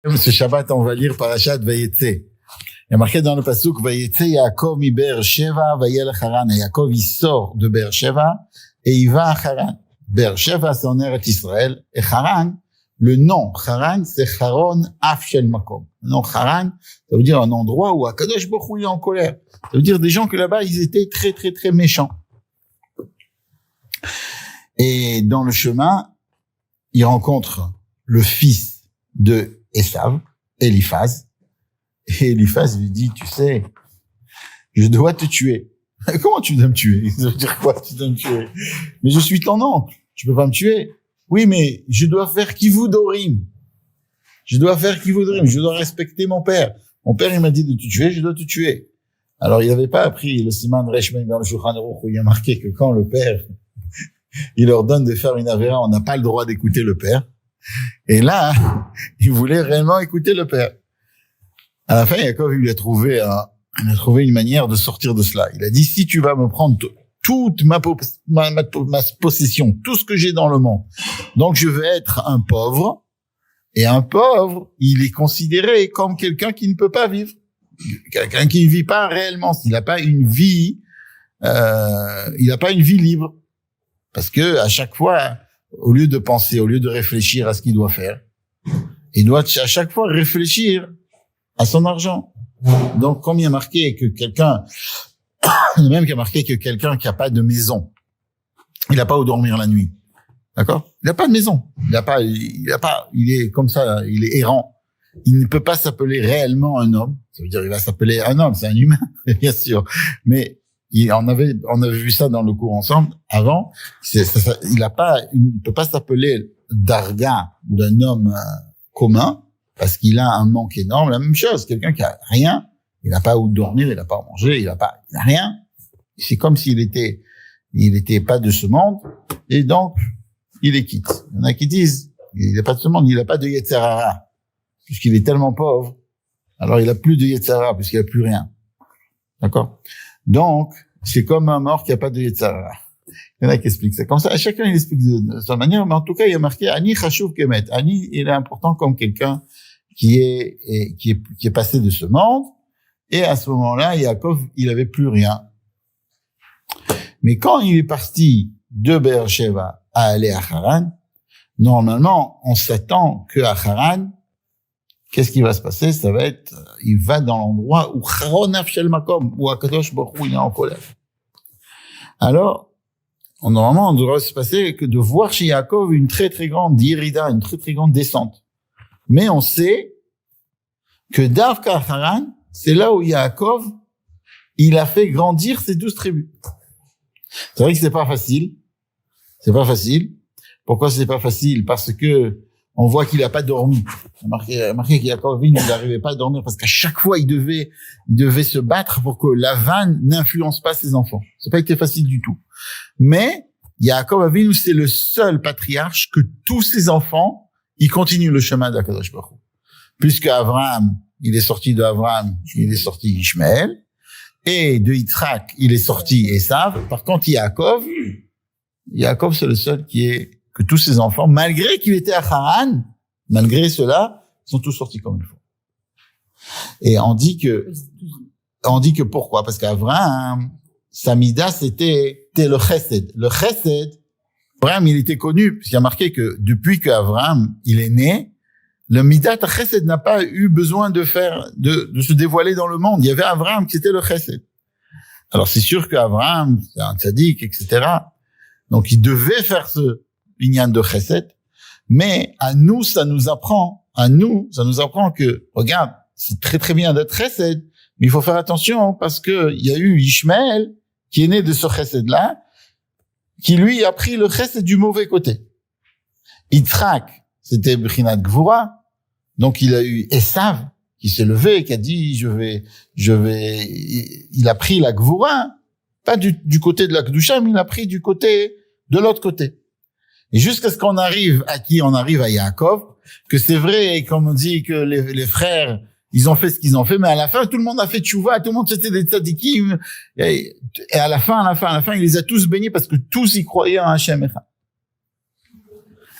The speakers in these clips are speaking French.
Ce Shabbat, on va lire Parashat Vayetze. Il y a marqué dans le pasuk Vayetze Yaakov mi Be'er Sheva vayelech Haran. Yaakov, il sort de Be'er Sheva et il va à Haran. Be'er Sheva, c'est en Eretz Israël. Et Haran, le nom Haran, c'est Haron Af Shel Makom. Le nom Haran, ça veut dire un endroit où Akadosh Baruch Hu est en colère. Ça veut dire des gens que là-bas, ils étaient très, très, très méchants. Et dans le chemin, il rencontre le fils de Esav, Eliphaz. Et Eliphaz lui dit, tu sais, je dois te tuer. Comment tu dois me tuer? Ça veut dire quoi, tu dois me tuer? Mais je suis ton oncle, tu peux pas me tuer. Oui, mais je dois faire kivudorim. Je dois respecter mon père. Mon père, il m'a dit de te tuer, je dois te tuer. Alors, il n'avait pas appris le siman Reshmeim dans le Shulchan Aruch où il y a marqué que quand le père, il leur donne de faire une avéra, on n'a pas le droit d'écouter le père. Et là, il voulait réellement écouter le père. À la fin, Yaakov, il a trouvé une manière de sortir de cela. Il a dit, si tu vas me prendre toute ma possession, tout ce que j'ai dans le monde, donc je vais être un pauvre, et un pauvre, il est considéré comme quelqu'un qui ne peut pas vivre. Quelqu'un qui ne vit pas réellement. S'il n'a pas une vie, il n'a pas une vie libre. Parce que, à chaque fois, au lieu de penser, au lieu de réfléchir à ce qu'il doit faire, il doit à chaque fois réfléchir à son argent. Donc, comme il y a marqué que quelqu'un, même qu'il y a marqué que quelqu'un qui a pas de maison, il n'a pas où dormir la nuit. D'accord? Il n'a pas de maison. Il est comme ça, il est errant. Il ne peut pas s'appeler réellement un homme. Ça veut dire, il va s'appeler un homme, c'est un humain, bien sûr. Mais, on avait vu ça dans le cours ensemble avant. Il peut pas s'appeler Darga d'un homme commun parce qu'il a un manque énorme. La même chose, quelqu'un qui a rien, il n'a pas où dormir, il n'a pas à manger, il n'a rien. C'est comme s'il était pas de ce monde et donc il est quitte. Il y en a qui disent, il n'est pas de ce monde, il n'a pas de Yetzer Hara puisqu'il est tellement pauvre. Alors il a plus de Yetzer Hara puisqu'il a plus rien. D'accord? Donc, c'est comme un mort qui a pas de Yetzer Hara. Il y en a qui expliquent ça comme ça. Chacun, il explique de sa manière, mais en tout cas, il y a marqué Ani Chashuv Kemet. Ani, il est important comme quelqu'un qui est passé de ce monde. Et à ce moment-là, Yaakov, il avait plus rien. Mais quand il est parti de Be'er Sheva à aller à Haran, normalement, on s'attend que à Haran, qu'est-ce qui va se passer? Ça va être, il va dans l'endroit où Haron Af Shel Makom, où Akadosh Baruch Hu il est en colère. Alors, normalement, on devrait se passer que de voir chez Yaakov une très très grande yirida, une très très grande descente. Mais on sait que Davka Haran, c'est là où Yaakov, il a fait grandir ses 12 tribus. C'est vrai que c'est pas facile. C'est pas facile. Pourquoi c'est pas facile? Parce que on voit qu'il a pas dormi. Marqué qu'Yaakov, il n'arrivait pas à dormir parce qu'à chaque fois, il devait se battre pour que Lavan n'influence pas ses enfants. C'est pas été facile du tout. Mais, Yaakov Avinu, c'est le seul patriarche que tous ses enfants, ils continuent le chemin d'Akadosh Baruch Hu. Puisque Abraham, il est sorti Ishmaël. Et de Yitzhak, il est sorti Esav. Par contre, Yaakov, c'est le seul que tous ses enfants, malgré qu'il était à Haran, malgré cela, sont tous sortis comme il faut. Et on dit que pourquoi? Parce qu'Abraham, sa mida, c'était le chesed. Le chesed, Abraham, il était connu, puisqu'il y a marqué que depuis qu'Abraham, il est né, le midat chesed n'a pas eu besoin de se dévoiler dans le monde. Il y avait Abraham qui était le chesed. Alors c'est sûr qu'Abraham, c'est un tzaddik, etc. Donc il devait faire ce binyan de chesed. Mais à nous, ça nous apprend que, regarde, c'est très très bien d'être chesed, mais il faut faire attention parce que il y a eu Ishmaël qui est né de ce chesed-là, qui lui a pris le chesed du mauvais côté. Yitzhak, c'était Brinat Gvura, donc il a eu Esav qui s'est levé, qui a dit il a pris la Gvura, pas du côté de la Kedusha, mais il a pris du côté de l'autre côté. Et jusqu'à ce qu'on arrive à Yaakov, que c'est vrai, comme on dit que les frères, ils ont fait ce qu'ils ont fait, mais à la fin, tout le monde a fait tchouva, tout le monde c'était des tzadikim, et à la fin, il les a tous bénis parce que tous y croyaient en Hachem Echad.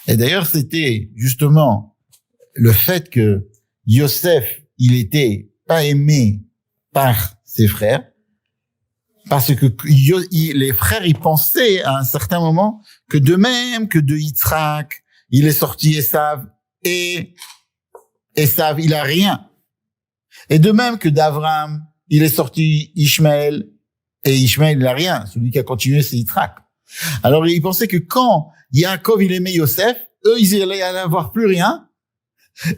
Et d'ailleurs, c'était justement le fait que Yosef, il était pas aimé par ses frères, parce que les frères, ils pensaient à un certain moment que de même que de Yitzhak, il est sorti Esav, et Esav, il a rien. Et de même que d'Abraham, il est sorti Ishmaël, et Ishmaël, il a rien. Celui qui a continué, c'est Yitzhak. Alors, ils pensaient que quand Yaakov, il aimait Yosef, eux, ils allaient avoir plus rien,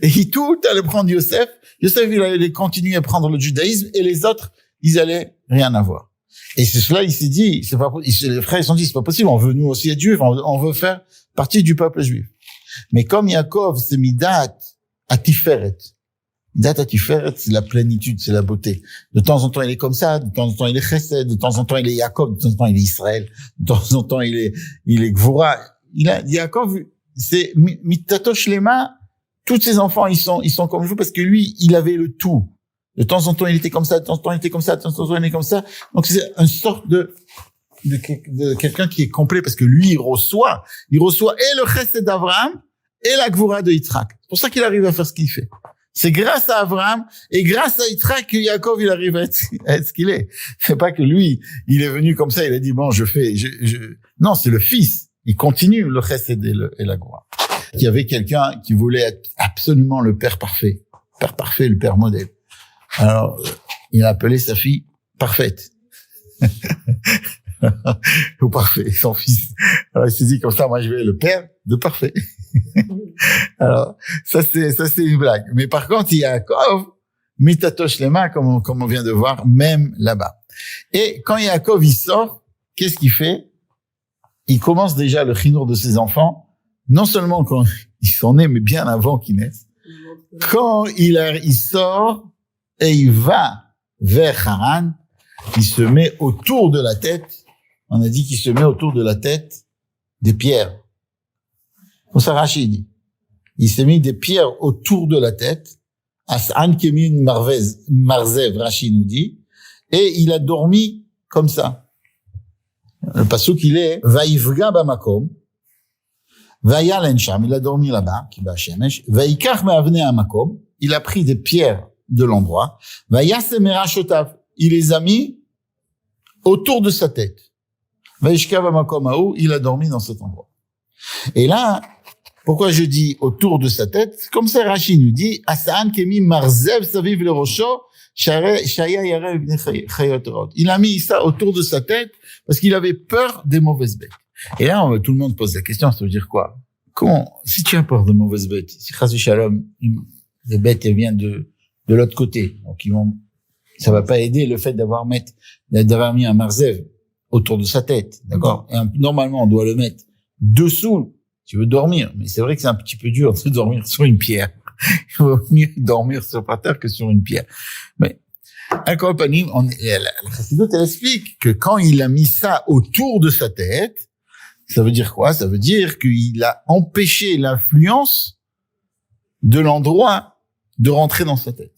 et tout allait prendre Yosef. Yosef, il allait continuer à prendre le judaïsme, et les autres, ils allaient rien avoir. Et c'est cela, il s'est dit, c'est pas, les frères, ils se sont dit, c'est pas possible, on veut nous aussi être juifs, on veut faire partie du peuple juif. Mais comme Yaakov s'est mis date à Tiferet, date à Tiferet, c'est la plénitude, c'est la beauté. De temps en temps, il est comme ça, de temps en temps, il est Chesed, de temps en temps, il est Yaakov, de temps en temps, il est Israël, de temps en temps, il est Gvura. Yaakov, c'est Mitato Shlema, tous ses enfants, ils sont comme vous parce que lui, il avait le tout. De temps en temps, il était comme ça, de temps en temps, il était comme ça, de temps en temps, il était comme ça. Donc, c'est une sorte de quelqu'un qui est complet parce que lui, il reçoit et le chesed d'Abraham et la gvura de Yitzhak. C'est pour ça qu'il arrive à faire ce qu'il fait. C'est grâce à Abraham et grâce à Yitzhak que Yaakov, il arrive à être ce qu'il est. C'est pas que lui, il est venu comme ça, il a dit, bon, non, c'est le fils. Il continue le chesed et la gvura. Il y avait quelqu'un qui voulait être absolument le père parfait, le père modèle. Alors, il a appelé sa fille parfaite. Ou parfait, son fils. Alors, il s'est dit comme ça, moi, je vais être le père de parfait. Alors, ça c'est une blague. Mais par contre, il y a Yaakov, mitatosh lema, comme on vient de voir, même là-bas. Et quand Yaakov, il sort, qu'est-ce qu'il fait? Il commence déjà le chinour de ses enfants, non seulement quand ils sont nés, mais bien avant qu'ils naissent. Quand il sort, et il va vers Haran, il se met autour de la tête, on a dit qu'il se met autour de la tête des pierres. Pour ça, Rachid dit, il s'est mis des pierres autour de la tête, As'an Kemin Marzev, Rachid nous dit, et il a dormi comme ça. Le passouk, il est, Vaïvga bamakom, Vayalen sham, il a dormi là-bas, qui va Shemesh, Vaïkach me'avne amakom, il a pris des pierres de l'endroit, il les a mis autour de sa tête. Il a dormi dans cet endroit. Et là, pourquoi je dis autour de sa tête? Comme ça, Rachid nous dit, il a mis ça autour de sa tête parce qu'il avait peur des mauvaises bêtes. Et là, tout le monde pose la question, ça veut dire quoi? Comment, si tu as peur de mauvaises bêtes, si Chas Shalom, les bêtes, elles viennent de l'autre côté. Donc, ça va pas aider le fait d'avoir mis un marzev autour de sa tête. D'accord? Et normalement, on doit le mettre dessous. Tu veux dormir. Mais c'est vrai que c'est un petit peu dur de dormir sur une pierre. Il vaut mieux dormir sur par terre que sur une pierre. Mais, la chassidoute, elle explique que quand il a mis ça autour de sa tête, ça veut dire quoi? Ça veut dire qu'il a empêché l'influence de l'endroit de rentrer dans sa tête.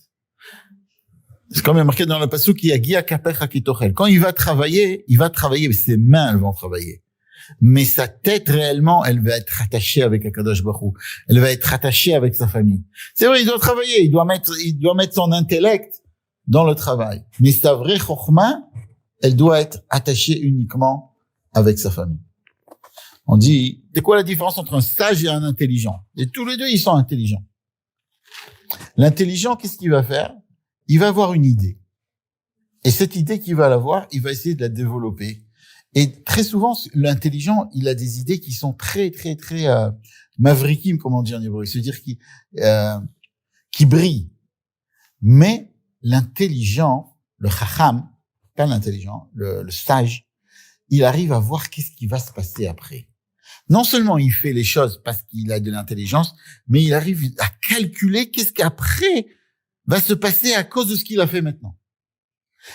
C'est quand même marqué dans le passage qu'il y a Gia Kapecha Kitochel. Quand il va travailler, ses mains, elles vont travailler. Mais sa tête, réellement, elle va être attachée avec Akadosh Baruch Hu. Elle va être attachée avec sa famille. C'est vrai, il doit travailler, il doit mettre son intellect dans le travail. Mais sa vraie chokhma, elle doit être attachée uniquement avec sa famille. On dit, c'est quoi la différence entre un sage et un intelligent? Et tous les deux, ils sont intelligents. L'intelligent, qu'est-ce qu'il va faire? Il va avoir une idée. Et cette idée qu'il va avoir, il va essayer de la développer. Et très souvent, l'intelligent, il a des idées qui sont très mavrikim, comme on dit en hébreu, c'est-à-dire qui brillent. Mais l'intelligent, le chacham, pas l'intelligent, le sage, il arrive à voir qu'est-ce qui va se passer après. Non seulement il fait les choses parce qu'il a de l'intelligence, mais il arrive à calculer qu'est-ce qu'après va se passer à cause de ce qu'il a fait maintenant.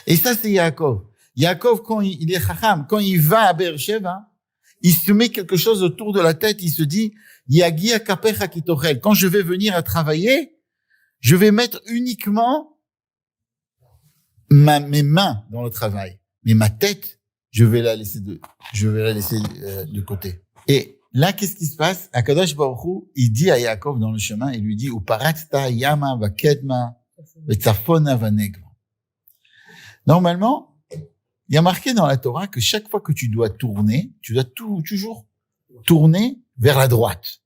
Et ça, c'est Yaakov. Yaakov, quand il est chacham, quand il va à Beersheva, il se met quelque chose autour de la tête, il se dit, Yagia kapecha kitochel. Quand je vais venir à travailler, je vais mettre uniquement mes mains dans le travail. Mais ma tête, je vais la laisser de côté. Et là, qu'est-ce qui se passe? Akadosh Baruch Hu, il dit à Yaakov dans le chemin, il lui dit, Uparatzta yama vakedma vetzafona vanegva. Normalement, il y a marqué dans la Torah que chaque fois que tu dois tourner, tu dois toujours tourner vers la droite.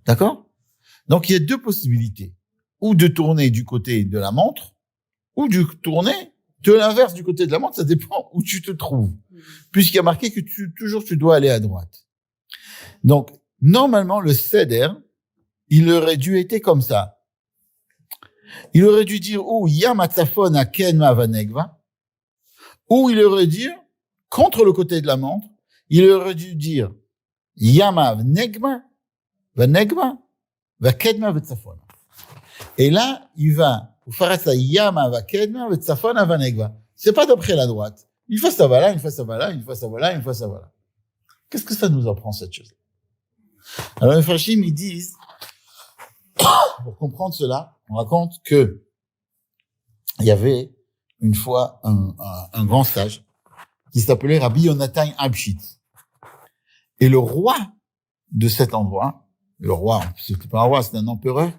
D'accord? Donc, il y a deux possibilités. Ou de tourner du côté de la montre, ou de tourner de l'inverse du côté de la montre, ça dépend où tu te trouves. Puisqu'il y a marqué que tu dois aller à droite. Donc, normalement, le seder, il aurait dû être comme ça. Il aurait dû dire, ou yamatzafon akenma vanegva, ou il aurait dû dire, contre le côté de la montre, il aurait dû dire, yama vanegma, vakedma vetzafon. Et là, il va, yama vakedma vetzafon vanegva. C'est pas d'après la droite. Une fois ça va là, une fois ça va là, une fois ça va là, une fois ça va là. Qu'est-ce que ça nous apprend, cette chose? Alors, les Farshim, ils disent, pour comprendre cela, on raconte que il y avait une fois un grand sage qui s'appelait Rabbi Yonatan Abshit. Et le roi de cet endroit, le roi, c'était pas un roi, c'était un empereur,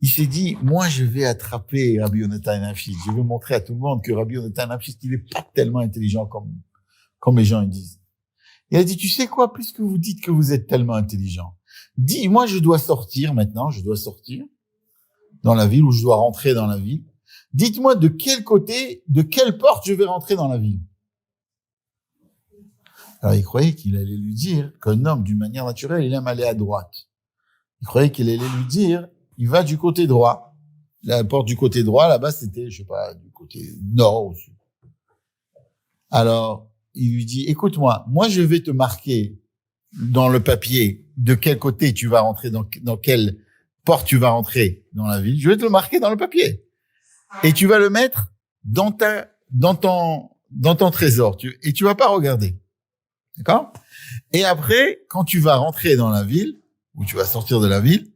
il s'est dit, moi, je vais attraper Rabbi Yonatan Abshit. Je vais montrer à tout le monde que Rabbi Yonatan Abshit, il est pas tellement intelligent comme les gens ils disent. Il a dit, tu sais quoi, puisque vous dites que vous êtes tellement intelligent, dis, moi, je dois sortir maintenant, je dois sortir dans la ville ou je dois rentrer dans la ville. Dites-moi de quel côté, de quelle porte je vais rentrer dans la ville. Alors, il croyait qu'il allait lui dire qu'un homme, d'une manière naturelle, il aime aller à droite. Il croyait qu'il allait lui dire, il va du côté droit. La porte du côté droit, là-bas, c'était, je sais pas, du côté nord ou sud. Alors, il lui dit, écoute-moi, moi, je vais te marquer dans le papier de quel côté tu vas rentrer, dans quelle porte tu vas rentrer dans la ville. Je vais te le marquer dans le papier. Et tu vas le mettre dans ton trésor. Et tu vas pas regarder. D'accord? Et après, quand tu vas rentrer dans la ville, ou tu vas sortir de la ville,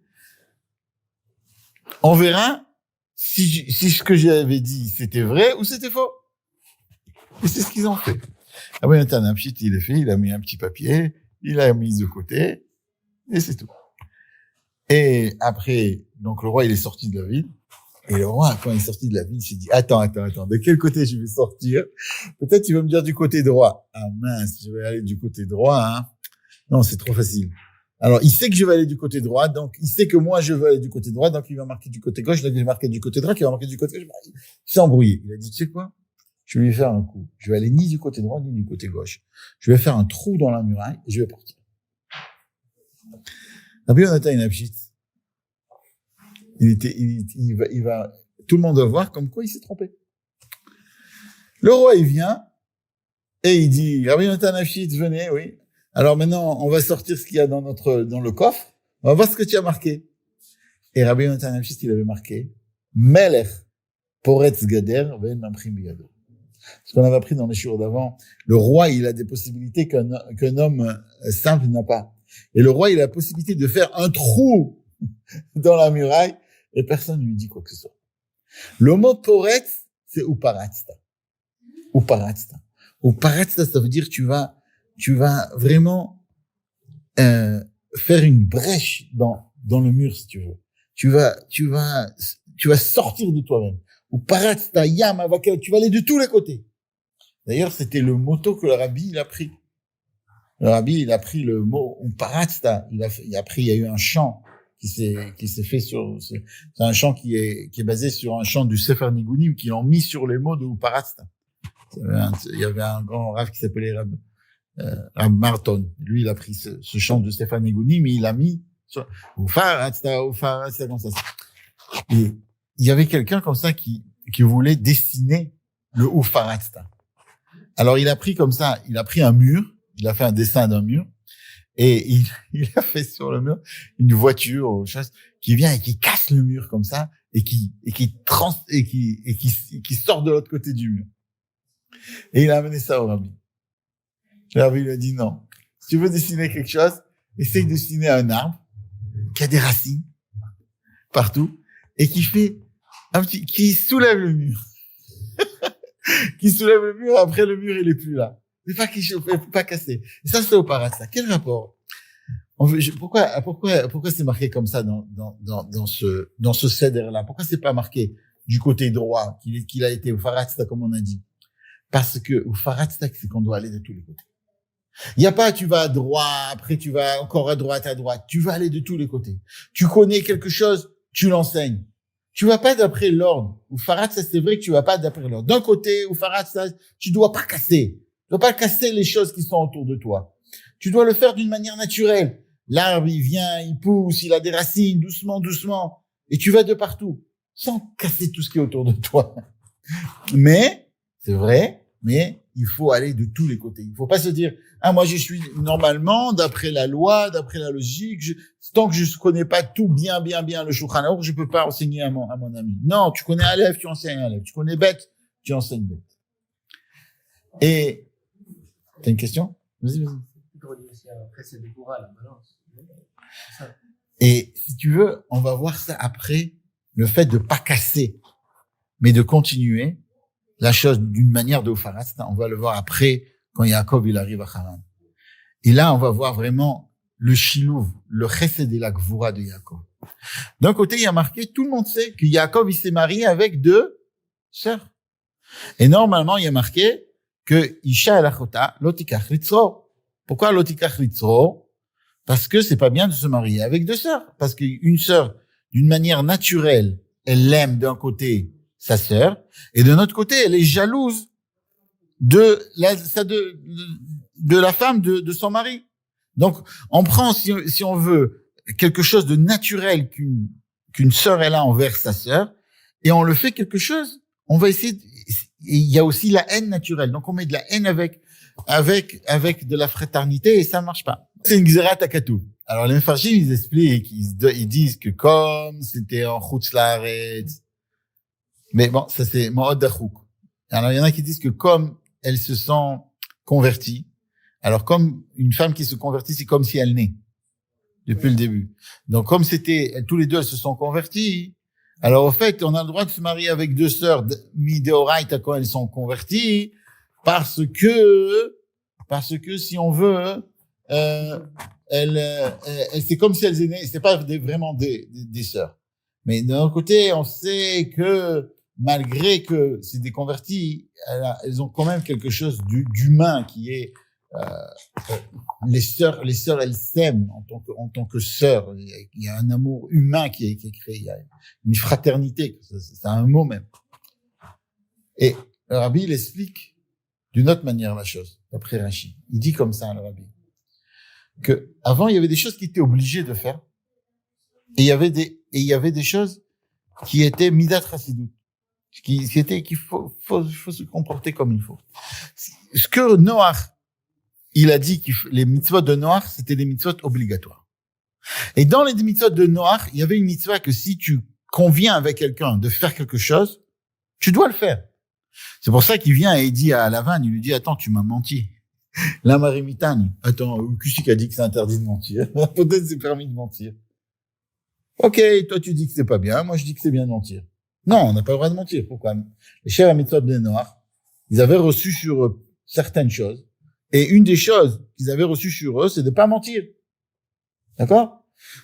on verra si ce que j'avais dit c'était vrai ou c'était faux. Et c'est ce qu'ils ont fait. Ah oui, Nathan Abshit, il est fait, il a mis un petit papier, il l'a mis de côté, et c'est tout. Et après, donc le roi, il est sorti de la ville. Et le roi, quand il est sorti de la ville, il s'est dit, attends, de quel côté je vais sortir? Peut-être tu vas me dire du côté droit. Ah mince, je vais aller du côté droit, hein. Non, c'est trop facile. Alors, il sait que je vais aller du côté droit, donc il sait que moi, je veux aller du côté droit, donc il va marquer du côté gauche, donc il va marquer du côté droit, il va marquer du côté gauche. Il s'est embrouillé. Il a dit, tu sais quoi? Je vais lui faire un coup. Je vais aller ni du côté droit, ni du côté gauche. Je vais faire un trou dans la muraille, et je vais partir. Rabbi Yonatan Abshit, il va, tout le monde va voir comme quoi il s'est trompé. Le roi, il vient, et il dit, Rabbi Yonatan Abshit, venez, oui. Alors maintenant, on va sortir ce qu'il y a dans le coffre. On va voir ce que tu as marqué. Et Rabbi Yonatan Abshit, il avait marqué, Melech Poretz Gader, Ve'en Mamrim Biyado. Ce qu'on avait appris dans les jours d'avant, le roi, il a des possibilités qu'un homme simple n'a pas. Et le roi, il a la possibilité de faire un trou dans la muraille et personne ne lui dit quoi que ce soit. Le mot poretz, c'est uparatzta. Uparatzta. Uparatzta, ça veut dire tu vas vraiment faire une brèche dans le mur, si tu veux. Tu vas sortir de toi-même. Uparatzta, yama, vakel, tu vas aller de tous les côtés. D'ailleurs, c'était le motto que le rabbi, il a pris. Le rabbi, il a pris le mot uparatzta. Il y a eu un chant qui s'est fait c'est un chant qui est basé sur un chant du Sefer Nigunim qui l'ont mis sur les mots de uparatzta. Il y avait un grand rav qui s'appelait Rab Marton. Lui, il a pris ce chant de Sefer Nigunim et il a mis uparatzta, comme ça. Et il y avait quelqu'un comme ça qui voulait dessiner le uparatzta. Alors, il a pris comme ça, il a pris un mur, il a fait un dessin d'un mur, et il a fait sur le mur une voiture ou chose qui vient et qui casse le mur comme ça, et qui sort de l'autre côté du mur. Et il a amené ça au rabbi. Le rabbi lui a dit non. Si tu veux dessiner quelque chose, essaye de dessiner un arbre qui a des racines partout et qui qui soulève le mur. Qui soulève le mur, après le mur, il est plus là. Mais pas cassé. Et ça, c'est uparatzta. Quel rapport? pourquoi c'est marqué comme ça dans ce cèdre-là? Pourquoi c'est pas marqué du côté droit qu'il a été au Faratzta, comme on a dit? Parce que au Faratzta, c'est qu'on doit aller de tous les côtés. Il y a pas, tu vas à droite, après tu vas encore à droite. Tu vas aller de tous les côtés. Tu connais quelque chose, tu l'enseignes. Tu vas pas d'après l'ordre. Au Faratzta, c'est vrai que tu vas pas d'après l'ordre. D'un côté, au Faratzta, tu dois pas casser. Tu dois pas casser les choses qui sont autour de toi. Tu dois le faire d'une manière naturelle. L'arbre, il vient, il pousse, il a des racines, doucement, doucement. Et tu vas de partout, sans casser tout ce qui est autour de toi. Mais, c'est vrai, mais il faut aller de tous les côtés. Il faut pas se dire, moi je suis normalement, d'après la loi, d'après la logique, tant que je connais pas tout bien le Shulchan Aruch, je peux pas enseigner à mon ami. Non, tu connais Aleph, tu enseignes Aleph. Tu connais Bet, tu enseignes Bet. Et, t'as une question? Vas-y. Après, c'est des courants, la balance. Et si tu veux, on va voir ça après, le fait de pas casser, mais de continuer la chose d'une manière de Ofarat. On va le voir après, quand Yaakov, il arrive à Haran. Et là, on va voir vraiment le Shilouv, le Chesed et la Gvura de Yaakov. D'un côté, il y a marqué, tout le monde sait que Yaakov, il s'est marié avec 2 sœurs. Et normalement, il y a marqué que Isha el-Achota, lotikach litzro. Pourquoi lotikach litzro? Parce que c'est pas bien de se marier avec 2 sœurs. Parce qu'une sœur, d'une manière naturelle, elle aime d'un côté sa sœur, et de l'autre côté, elle est jalouse de la femme de son mari. Donc, on prend, si on veut, quelque chose de naturel qu'une sœur elle a envers sa sœur, et on le fait quelque chose, on va essayer, il y a aussi la haine naturelle. Donc, on met de la haine avec de la fraternité, et ça marche pas. C'est une Gzerat Akatou. Alors, les Mefarshim, ils expliquent, ils disent que comme c'était en Chutz Laaretz, mais bon, ça c'est Ma'od Dachouk. Alors, il y en a qui disent que comme elle se sent convertie, alors comme une femme qui se convertit, c'est comme si elle naît depuis le début. Donc, comme tous les deux, elles se sont converties, alors au fait, on a le droit de se marier avec 2 sœurs midéoraita quand elles sont converties, parce que si on veut, c'est comme si elles étaient, c'est pas vraiment des sœurs. Mais d'un côté, on sait que malgré que c'est des convertis, elles ont quand même quelque chose d'humain qui est les sœurs, elles s'aiment en tant que sœurs. Il y a un amour humain qui est créé. Il y a une fraternité. C'est un mot même. Et le Rabbi, il explique d'une autre manière la chose, d'après Rashi. Il dit comme ça, le Rabbi, que avant il y avait des choses qui étaient obligées de faire, et il y avait des choses qui étaient midat chassidut, qu'il faut se comporter comme il faut. Ce que Noach, il a dit que les mitzvot de Noach, c'était des mitzvot obligatoires. Et dans les mitzvot de Noach, il y avait une mitzvah que si tu conviens avec quelqu'un de faire quelque chose, tu dois le faire. C'est pour ça qu'il vient et il dit à Lavan, il lui dit, attends, tu m'as menti. La Marimitane, attends, qui a dit que c'est interdit de mentir? Peut-être c'est permis de mentir. Ok, toi tu dis que c'est pas bien, moi je dis que c'est bien de mentir. Non, on n'a pas le droit de mentir. Pourquoi? Les chefs à mitzvot de Noach, ils avaient reçu sur eux certaines choses. Et une des choses qu'ils avaient reçues sur eux, c'est de pas mentir. D'accord?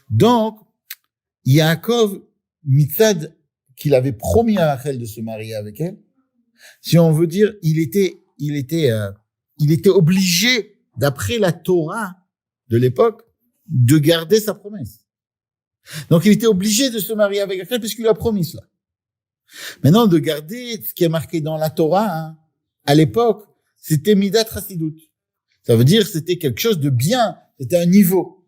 Donc, Yaakov, mitzad, qu'il avait promis à Rachel de se marier avec elle, si on veut dire, il était obligé, d'après la Torah de l'époque, de garder sa promesse. Donc, il était obligé de se marier avec Rachel puisqu'il a promis cela. Maintenant, de garder ce qui est marqué dans la Torah, à l'époque, c'était midat chassidut. Ça veut dire c'était quelque chose de bien, c'était un niveau.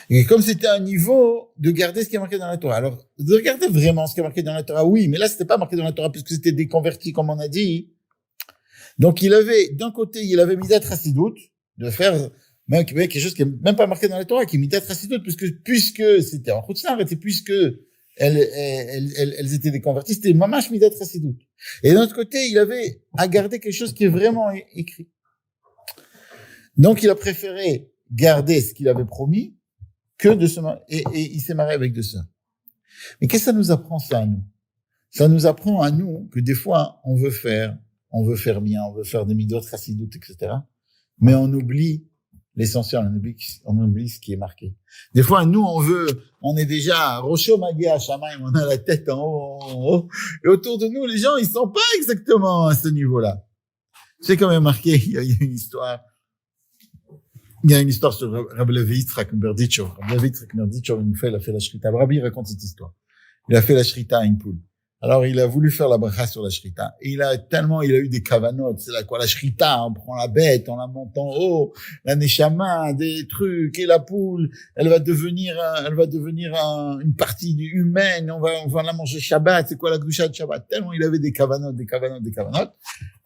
Et comme c'était un niveau, de garder ce qui est marqué dans la Torah. Alors, de regarder vraiment ce qui est marqué dans la Torah, oui, mais là, c'était pas marqué dans la Torah puisque c'était des convertis, comme on a dit. Donc, d'un côté, il avait midat chassidut, de faire même quelque chose qui est même pas marqué dans la Torah, qui est midat chassidut, puisque c'était en Chutz Laaretz, et puisque elles étaient des convertis, c'était mamash midat chassidut. Et d'un autre côté, il avait à garder quelque chose qui est vraiment écrit. Donc, il a préféré garder ce qu'il avait promis que de se marier, et il s'est marié avec 2 sœurs. Mais qu'est-ce que ça nous apprend, ça, à nous? Ça nous apprend à nous que des fois, on veut faire bien, on veut faire des midot chassidut, etc. Mais on oublie l'essentiel, on oublie ce qui est marqué. Des fois, nous, on est déjà Rocho Magia Shamaim, on a la tête en haut, et autour de nous, les gens, ils sont pas exactement à ce niveau-là. C'est quand même marqué, il y a une histoire sur Rabbi Levi Yitzhak Berditchov. Rabbi Levi Yitzhak Berditchov, il a fait la shrita. Rabbi raconte cette histoire. Il a fait la shrita à une poule. Alors, il a voulu faire la bracha sur la shrita. Et il a eu des kavanotes. C'est là quoi, la shrita, on prend la bête, on la monte en haut, la neshama, des trucs, et la poule, elle va devenir une partie humaine, on va la manger Shabbat, c'est quoi la gdusha de Shabbat? Tellement il avait des kavanotes.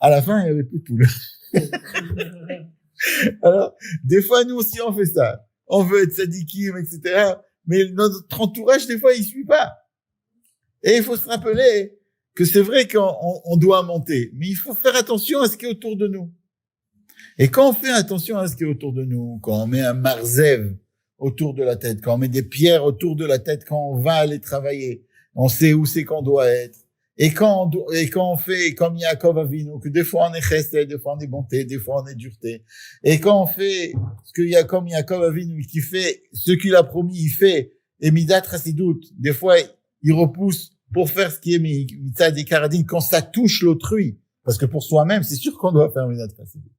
À la fin, il y avait plus de poule. Alors, des fois, nous aussi, on fait ça. On veut être sadikim, etc. Mais notre entourage, des fois, il suit pas. Et il faut se rappeler que c'est vrai qu'on doit monter, mais il faut faire attention à ce qui est autour de nous. Et quand on fait attention à ce qui est autour de nous, quand on met un marzev autour de la tête, quand on met des pierres autour de la tête, quand on va aller travailler, on sait où c'est qu'on doit être. Et quand on fait comme Yaakov Avinu, que des fois on est chesed, des fois on est bonté, des fois on est dureté. Et quand on fait ce que comme Yaakov Avinu, qui fait ce qu'il a promis, il fait, et midat chasidut, des fois il repousse pour faire ce qui est mitzad et karadine quand ça touche l'autrui. Parce que pour soi-même, c'est sûr qu'on doit faire midat chasidut.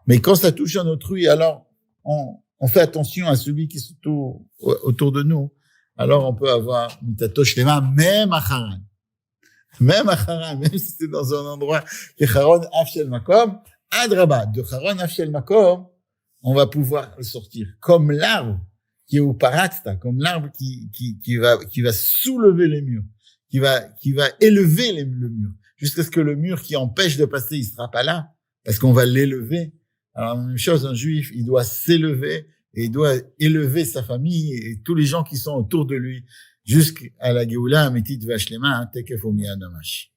Mais quand ça touche un autrui, alors on fait attention à celui qui se trouve autour de nous. Alors on peut avoir mitato shlema, même à Haran. Même si c'est dans un endroit qui est Haron Afshel Makom, Adraba, de Haron Afshel Makom, on va pouvoir le sortir. Comme l'arbre qui est au Paratsta, comme l'arbre qui va soulever les murs, qui va élever le mur, jusqu'à ce que le mur qui empêche de passer, il sera pas là, parce qu'on va l'élever. Alors, la même chose, un juif, il doit s'élever, et il doit élever sa famille et tous les gens qui sont autour de lui, jusqu'à la Géoula, Ametit Vashlema, Tekef Omiya Namash.